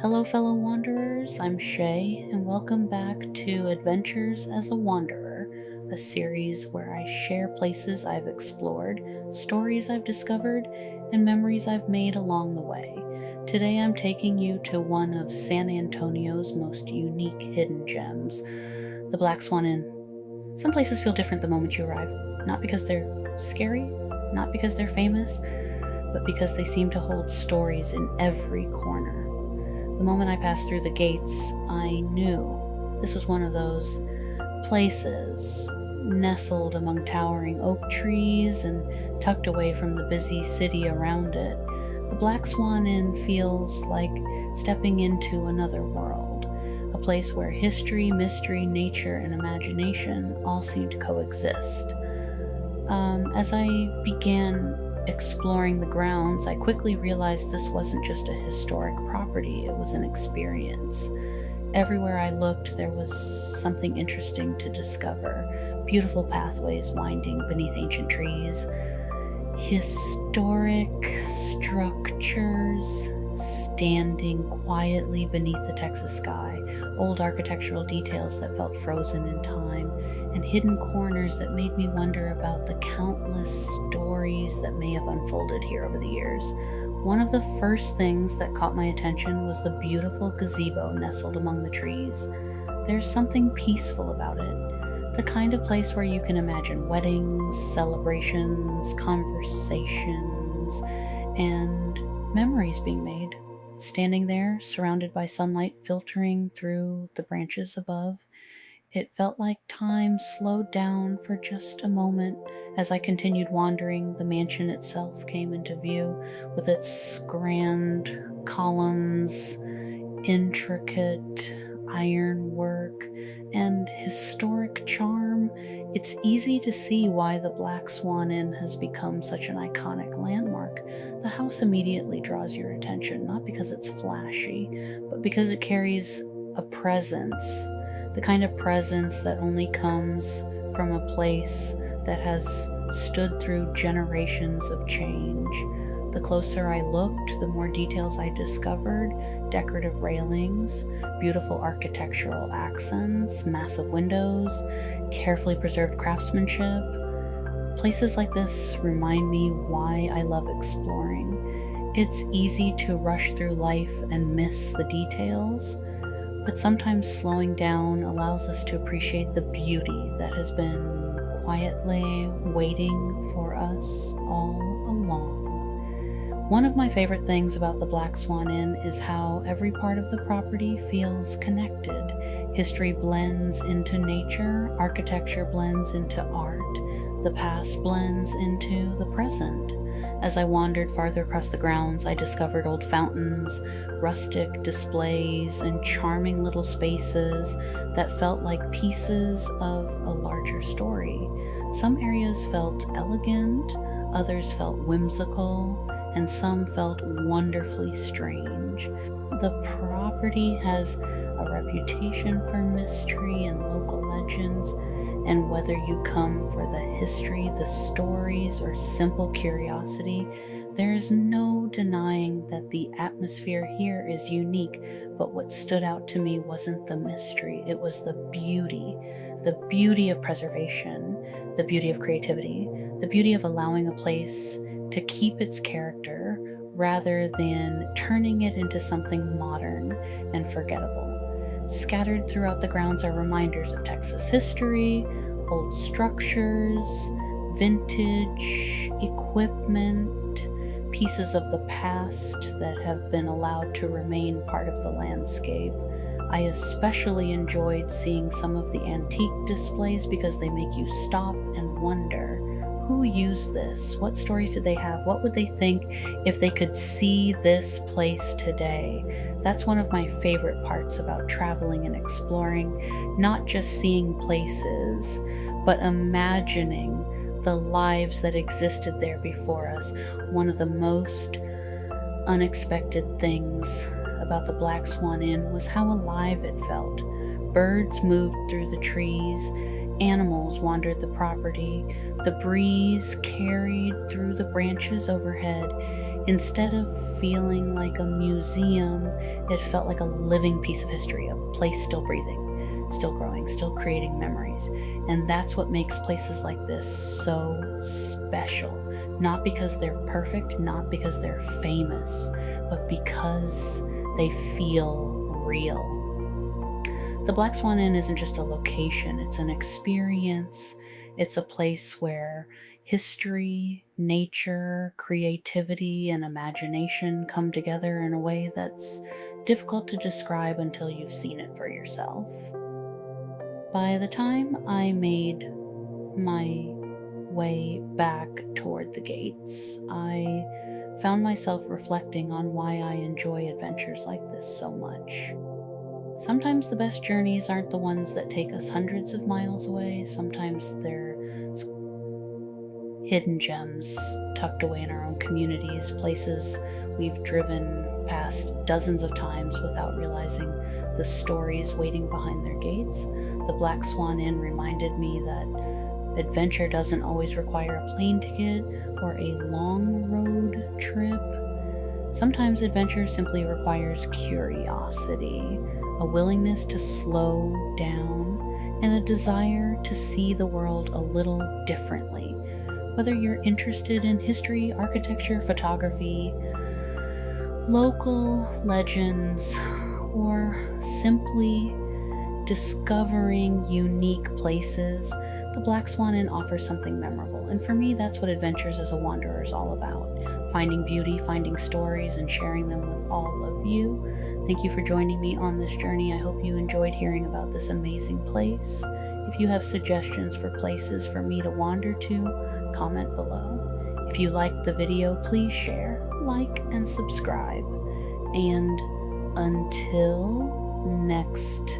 Hello, fellow wanderers. I'm Shay, and welcome back to Adventures as a Wanderer, a series where I share places I've explored, stories I've discovered, and memories I've made along the way. Today I'm taking you to one of San Antonio's most unique hidden gems, the Black Swan Inn. Some places feel different the moment you arrive, not because they're scary, not because they're famous, but because they seem to hold stories in every corner. The moment I passed through the gates, I knew this was one of those places, nestled among towering oak trees and tucked away from the busy city around it. The Black Swan Inn feels like stepping into another world, a place where history, mystery, nature, and imagination all seem to coexist. As I began exploring the grounds, I quickly realized this wasn't just a historic property, it was an experience. Everywhere I looked, there was something interesting to discover. Beautiful pathways winding beneath ancient trees, historic structures standing quietly beneath the Texas sky, old architectural details that felt frozen in time, and hidden corners that made me wonder about the countless stories that may have unfolded here over the years. One of the first things that caught my attention was the beautiful gazebo nestled among the trees. There's something peaceful about it, the kind of place where you can imagine weddings, celebrations, conversations, and memories being made. Standing there, surrounded by sunlight filtering through the branches above, it felt like time slowed down for just a moment. As I continued wandering, the mansion itself came into view, with its grand columns, intricate ironwork, and historic charm. It's easy to see why the Black Swan Inn has become such an iconic landmark. The house immediately draws your attention, not because it's flashy, but because it carries a presence. The kind of presence that only comes from a place that has stood through generations of change. The closer I looked, the more details I discovered: decorative railings, beautiful architectural accents, massive windows, carefully preserved craftsmanship. Places like this remind me why I love exploring. It's easy to rush through life and miss the details, but sometimes slowing down allows us to appreciate the beauty that has been quietly waiting for us all along. One of my favorite things about the Black Swan Inn is how every part of the property feels connected. History blends into nature, architecture blends into art, the past blends into the present. As I wandered farther across the grounds, I discovered old fountains, rustic displays, and charming little spaces that felt like pieces of a larger story. Some areas felt elegant, others felt whimsical, and some felt wonderfully strange. The property has a reputation for mystery and local legends, and whether you come for the history, the stories, or simple curiosity, there is no denying that the atmosphere here is unique. But what stood out to me wasn't the mystery, it was the beauty of preservation, the beauty of creativity, the beauty of allowing a place to keep its character rather than turning it into something modern and forgettable. Scattered throughout the grounds are reminders of Texas history, old structures, vintage equipment, pieces of the past that have been allowed to remain part of the landscape. I especially enjoyed seeing some of the antique displays because they make you stop and wonder, who used this? What stories did they have? What would they think if they could see this place today? That's one of my favorite parts about traveling and exploring, not just seeing places, but imagining the lives that existed there before us. One of the most unexpected things about the Black Swan Inn was how alive it felt. Birds moved through the trees, animals wandered the property, the breeze carried through the branches overhead. Instead of feeling like a museum, it felt like a living piece of history, a place still breathing, still growing, still creating memories. And that's what makes places like this so special. Not because they're perfect, not because they're famous, but because they feel real. The Black Swan Inn isn't just a location, it's an experience. It's a place where history, nature, creativity, and imagination come together in a way that's difficult to describe until you've seen it for yourself. By the time I made my way back toward the gates, I found myself reflecting on why I enjoy adventures like this so much. Sometimes the best journeys aren't the ones that take us hundreds of miles away. Sometimes they're hidden gems tucked away in our own communities, places we've driven past dozens of times without realizing the stories waiting behind their gates. The Black Swan Inn reminded me that adventure doesn't always require a plane ticket or a long road trip. Sometimes adventure simply requires curiosity, a willingness to slow down, and a desire to see the world a little differently. Whether you're interested in history, architecture, photography, local legends, or simply discovering unique places, the Black Swan Inn offers something memorable. And for me, that's what Adventures as a Wanderer is all about. Finding beauty, finding stories, and sharing them with all of you. Thank you for joining me on this journey. I hope you enjoyed hearing about this amazing place. If you have suggestions for places for me to wander to, comment below. If you liked the video, please share, like, and subscribe. And until next